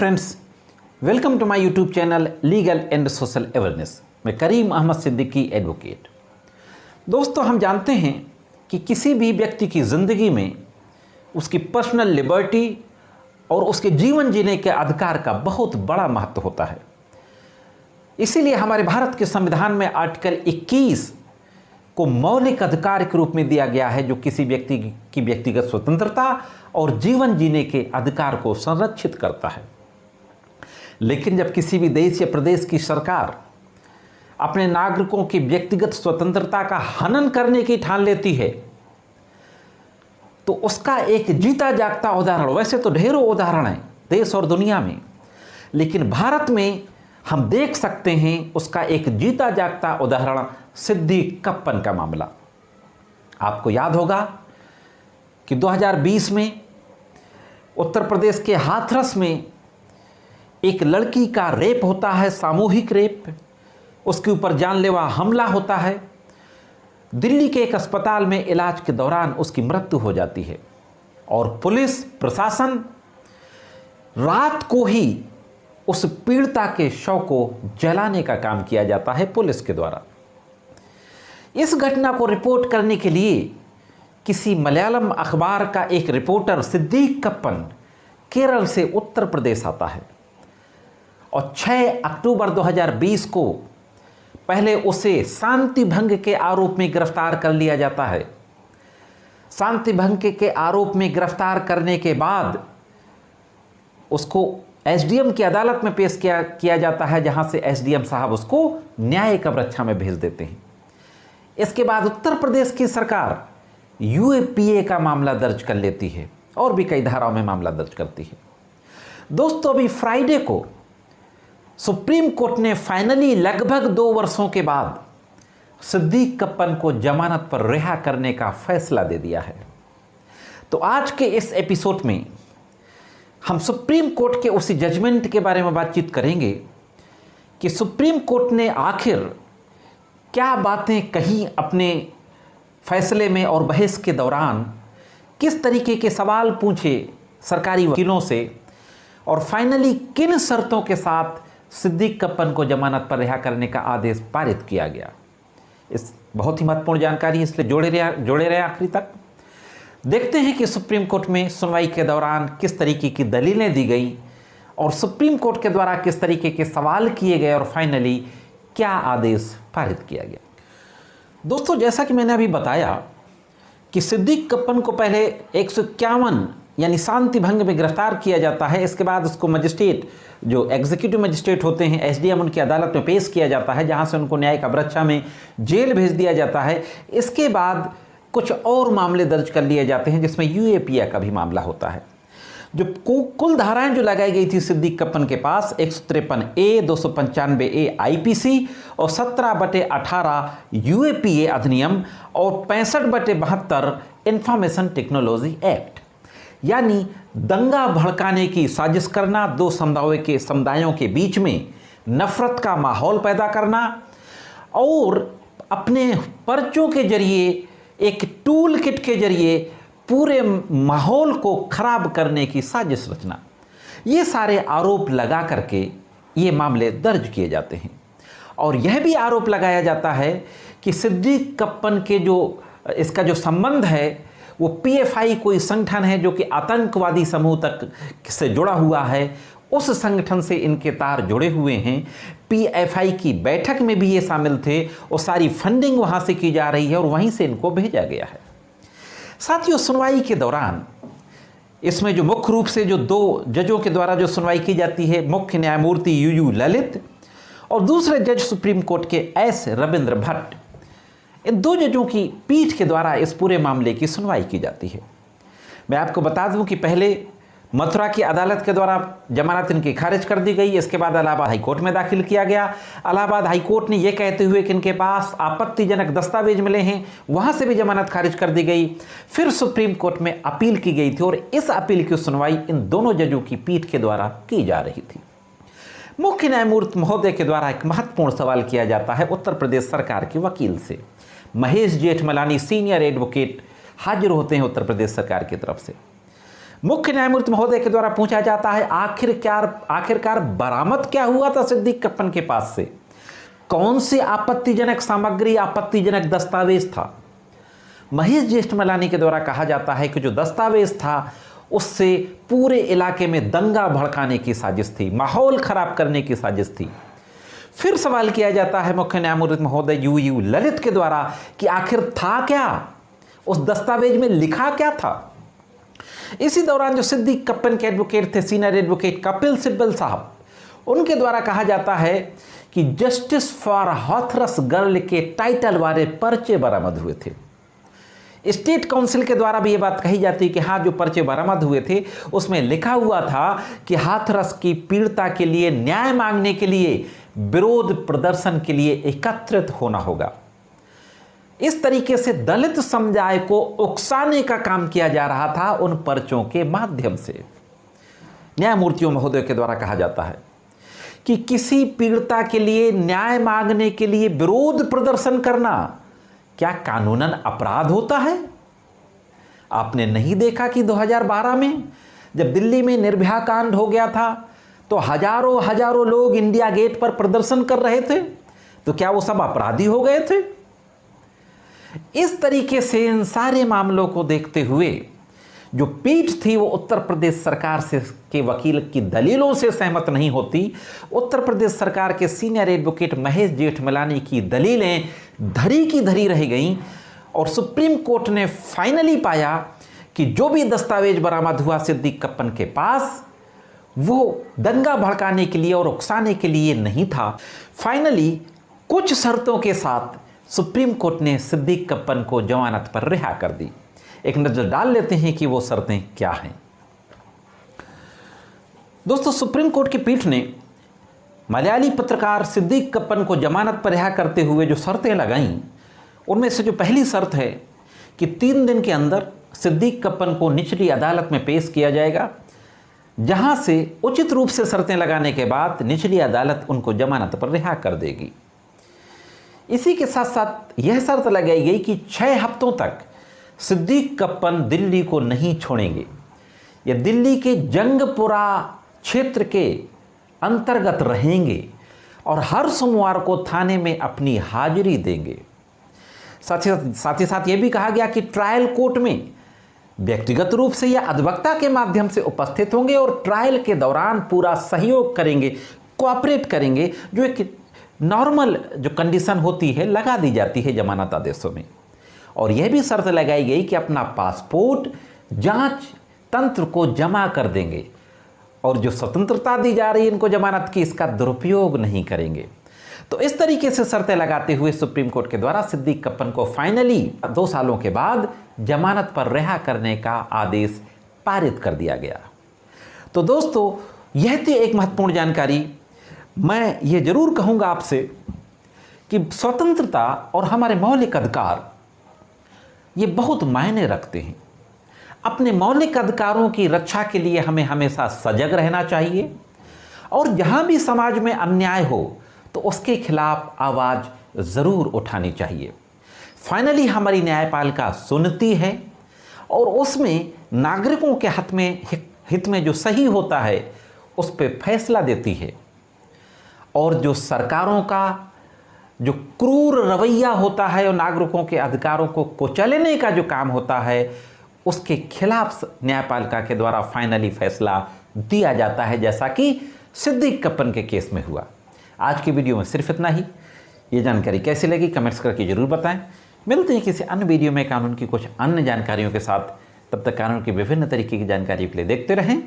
Friends, welcome to my YouTube channel legal and social awareness. मैं Karim Ahmad Siddiqui advocate. दोस्तों, हम जानते हैं कि किसी भी व्यक्ति की ज़िंदगी में उसकी पर्सनल लिबर्टी और उसके जीवन जीने के अधिकार का बहुत बड़ा महत्व होता है। इसीलिए हमारे भारत के संविधान में आर्टिकल 21 को मौलिक अधिकार के रूप में दिया गया है, जो किसी व्यक्ति की व्यक्तिगत स्वतंत्रता और जीवन जीने के अधिकार को संरक्षित करता है। लेकिन जब किसी भी देश या प्रदेश की सरकार अपने नागरिकों की व्यक्तिगत स्वतंत्रता का हनन करने की ठान लेती है, तो उसका एक जीता जागता उदाहरण, वैसे तो ढेरों उदाहरण हैं देश और दुनिया में, लेकिन भारत में हम देख सकते हैं उसका एक जीता जागता उदाहरण सिद्दीक़प्पन का मामला। आपको याद होगा कि 2020 में उत्तर प्रदेश के हाथरस में एक लड़की का रेप होता है, सामूहिक रेप। उसके ऊपर जानलेवा हमला होता है। दिल्ली के एक अस्पताल में इलाज के दौरान उसकी मृत्यु हो जाती है और पुलिस प्रशासन रात को ही उस पीड़िता के शव को जलाने का काम किया जाता है पुलिस के द्वारा। इस घटना को रिपोर्ट करने के लिए किसी मलयालम अखबार का एक रिपोर्टर सिद्दीक़प्पन केरल से उत्तर प्रदेश आता है और 6 अक्टूबर 2020 को पहले उसे शांति भंग के आरोप में गिरफ्तार कर लिया जाता है। शांति भंग के आरोप में गिरफ्तार करने के बाद उसको एसडीएम की अदालत में पेश किया जाता है, जहां से एसडीएम साहब उसको न्यायिक अवरक्षा में भेज देते हैं। इसके बाद उत्तर प्रदेश की सरकार यूएपीए का मामला दर्ज कर लेती है और भी कई धाराओं में मामला दर्ज करती है। दोस्तों, अभी फ्राइडे को सुप्रीम कोर्ट ने फाइनली लगभग 2 वर्षों के बाद सिद्दीक़प्पन को जमानत पर रिहा करने का फैसला दे दिया है। तो आज के इस एपिसोड में हम सुप्रीम कोर्ट के उसी जजमेंट के बारे में बातचीत करेंगे कि सुप्रीम कोर्ट ने आखिर क्या बातें कही अपने फैसले में और बहस के दौरान, किस तरीके के सवाल पूछे सरकारी वकीलों से और फाइनली किन शर्तों के साथ सिद्दीक़प्पन को जमानत पर रिहा करने का आदेश पारित किया गया। इस बहुत ही महत्वपूर्ण जानकारी है, इसलिए जोड़े रहे आखिरी तक। देखते हैं कि सुप्रीम कोर्ट में सुनवाई के दौरान किस तरीके की दलीलें दी गई और सुप्रीम कोर्ट के द्वारा किस तरीके के सवाल किए गए और फाइनली क्या आदेश पारित किया गया। दोस्तों, जैसा कि मैंने अभी बताया कि सिद्दीक़प्पन को पहले 151 यानी शांति भंग में गिरफ्तार किया जाता है। इसके बाद उसको मजिस्ट्रेट, जो एग्जीक्यूटिव मजिस्ट्रेट होते हैं, एसडीएम, उनकी अदालत में पेश किया जाता है, जहां से उनको न्यायिक अवरक्षा में जेल भेज दिया जाता है। इसके बाद कुछ और मामले दर्ज कर लिए जाते हैं, जिसमें यूएपीए का भी मामला होता है। जो कुल धाराएं जो लगाई गई थी सिद्दीक़प्पन के पास 153A, 295A आईपीसी और 17/18 यूएपीए अधिनियम और 65/72 इंफॉर्मेशन टेक्नोलॉजी एक्ट, यानी दंगा भड़काने की साजिश करना, 2 समुदायों के बीच में नफरत का माहौल पैदा करना और अपने पर्चों के जरिए, एक टूल किट के जरिए पूरे माहौल को खराब करने की साजिश रचना, ये सारे आरोप लगा करके ये मामले दर्ज किए जाते हैं। और यह भी आरोप लगाया जाता है कि सिद्दीक़प्पन के इसका जो संबंध है वो पीएफआई कोई संगठन है जो कि आतंकवादी समूह तक से जुड़ा हुआ है, उस संगठन से इनके तार जुड़े हुए हैं। पीएफआई की बैठक में भी ये शामिल थे और सारी फंडिंग वहाँ से की जा रही है और वहीं से इनको भेजा गया है। साथियों, सुनवाई के दौरान इसमें जो मुख्य रूप से जो 2 जजों के द्वारा जो सुनवाई की जाती है, मुख्य न्यायमूर्ति यूयू ललित और दूसरे जज सुप्रीम कोर्ट के एस रविंद्र भट्ट, इन 2 जजों की पीठ के द्वारा इस पूरे मामले की सुनवाई की जाती है। मैं आपको बता दूं कि पहले मथुरा की अदालत के द्वारा जमानत इनकी खारिज कर दी गई। इसके बाद इलाहाबाद हाईकोर्ट में दाखिल किया गया। इलाहाबाद हाईकोर्ट ने यह कहते हुए कि इनके पास आपत्तिजनक दस्तावेज मिले हैं, वहां से भी जमानत खारिज कर दी गई। फिर सुप्रीम कोर्ट में अपील की गई थी और इस अपील की सुनवाई इन दोनों जजों की पीठ के द्वारा की जा रही थी। मुख्य न्यायमूर्ति महोदय के द्वारा एक महत्वपूर्ण सवाल किया जाता है उत्तर प्रदेश सरकार के वकील से। महेश जेठमलानी सीनियर एडवोकेट हाजिर होते हैं उत्तर प्रदेश सरकार की तरफ से। मुख्य न्यायमूर्ति महोदय के द्वारा पूछा जाता है, आखिरकार बरामद क्या हुआ था सिद्दीक कप्पन के पास से? कौन सी आपत्तिजनक सामग्री, आपत्तिजनक दस्तावेज था? महेश जेठमलानी के द्वारा कहा जाता है कि जो दस्तावेज था उससे पूरे इलाके में दंगा भड़काने की साजिश थी, माहौल खराब करने की साजिश थी। फिर सवाल किया जाता है मुख्य न्यायमूर्ति महोदय यू ललित के द्वारा कि आखिर था क्या, उस दस्तावेज में लिखा क्या था? इसी दौरान जो सिद्दीक कप्पन के एडवोकेट थे, सीनियर एडवोकेट कपिल सिब्बल साहब, उनके द्वारा कहा जाता है कि जस्टिस फॉर हाथरस गर्ल के टाइटल वाले पर्चे बरामद हुए थे। स्टेट काउंसिल के द्वारा भी ये बात कही जाती है कि हाँ, जो पर्चे बरामद हुए थे उसमें लिखा हुआ था कि हाथरस की पीड़िता के लिए न्याय मांगने के लिए विरोध प्रदर्शन के लिए एकत्रित होना होगा। इस तरीके से दलित समुदाय को उकसाने का काम किया जा रहा था उन पर्चों के माध्यम से। न्यायमूर्तियों महोदय के द्वारा कहा जाता है कि किसी पीड़िता के लिए न्याय मांगने के लिए विरोध प्रदर्शन करना क्या कानूनन अपराध होता है? आपने नहीं देखा कि 2012 में जब दिल्ली में निर्भया कांड हो गया था तो हजारों लोग इंडिया गेट पर प्रदर्शन कर रहे थे, तो क्या वो सब अपराधी हो गए थे? इस तरीके से इन सारे मामलों को देखते हुए जो पीठ थी वो उत्तर प्रदेश सरकार से के वकील की दलीलों से सहमत नहीं होती। उत्तर प्रदेश सरकार के सीनियर एडवोकेट महेश जेठमलानी की दलीलें धरी की धरी रह गईं और सुप्रीम कोर्ट ने फाइनली पाया कि जो भी दस्तावेज बरामद हुआ सिद्दीक कप्पन के पास वो दंगा भड़काने के लिए और उकसाने के लिए नहीं था। फाइनली कुछ शर्तों के साथ सुप्रीम कोर्ट ने सिद्दीक कप्पन को जमानत पर रिहा कर दी। एक नजर डाल लेते हैं कि वो शर्तें क्या हैं। दोस्तों, सुप्रीम कोर्ट की पीठ ने मलयाली पत्रकार सिद्दीक कप्पन को जमानत पर रिहा करते हुए जो शर्तें लगाईं, उनमें से जो पहली शर्त है कि 3 दिन के अंदर सिद्दीक कप्पन को निचली अदालत में पेश किया जाएगा, जहां से उचित रूप से शर्तें लगाने के बाद निचली अदालत उनको जमानत पर रिहा कर देगी। इसी के साथ साथ यह शर्त लगाई गई कि 6 हफ्तों तक सिद्दीक कप्पन दिल्ली को नहीं छोड़ेंगे। ये दिल्ली के जंगपुरा क्षेत्र के अंतर्गत रहेंगे और हर सोमवार को थाने में अपनी हाजिरी देंगे। साथ ही साथ ये भी कहा गया कि ट्रायल कोर्ट में व्यक्तिगत रूप से या अधिवक्ता के माध्यम से उपस्थित होंगे और ट्रायल के दौरान पूरा सहयोग करेंगे, कोऑपरेट करेंगे, जो एक नॉर्मल जो कंडीशन होती है लगा दी जाती है जमानत आदेशों में। और यह भी शर्त लगाई गई कि अपना पासपोर्ट जांच तंत्र को जमा कर देंगे और जो स्वतंत्रता दी जा रही है इनको जमानत की, इसका दुरुपयोग नहीं करेंगे। तो इस तरीके से शर्तें लगाते हुए सुप्रीम कोर्ट के द्वारा सिद्दीक कप्पन को फाइनली 2 सालों के बाद जमानत पर रिहा करने का आदेश पारित कर दिया गया। तो दोस्तों, यह थी एक महत्वपूर्ण जानकारी। मैं ये जरूर कहूँगा आपसे कि स्वतंत्रता और हमारे मौलिक अधिकार ये बहुत मायने रखते हैं। अपने मौलिक अधिकारों की रक्षा के लिए हमें हमेशा सजग रहना चाहिए और जहाँ भी समाज में अन्याय हो तो उसके खिलाफ आवाज़ ज़रूर उठानी चाहिए। फाइनली हमारी न्यायपालिका सुनती है और उसमें नागरिकों के हित में जो सही होता है उस पर फैसला देती है। और जो सरकारों का जो क्रूर रवैया होता है और नागरिकों के अधिकारों को कुचलने का जो काम होता है उसके खिलाफ न्यायपालिका के द्वारा फाइनली फैसला दिया जाता है, जैसा कि सिद्दीक कप्पन के केस में हुआ। आज की वीडियो में सिर्फ इतना ही। ये जानकारी कैसी लगी कमेंट्स करके जरूर बताएं। मिलते हैं किसी अन्य वीडियो में कानून की कुछ अन्य जानकारियों के साथ। तब तक कानून की विभिन्न तरीके की जानकारी के लिए देखते रहें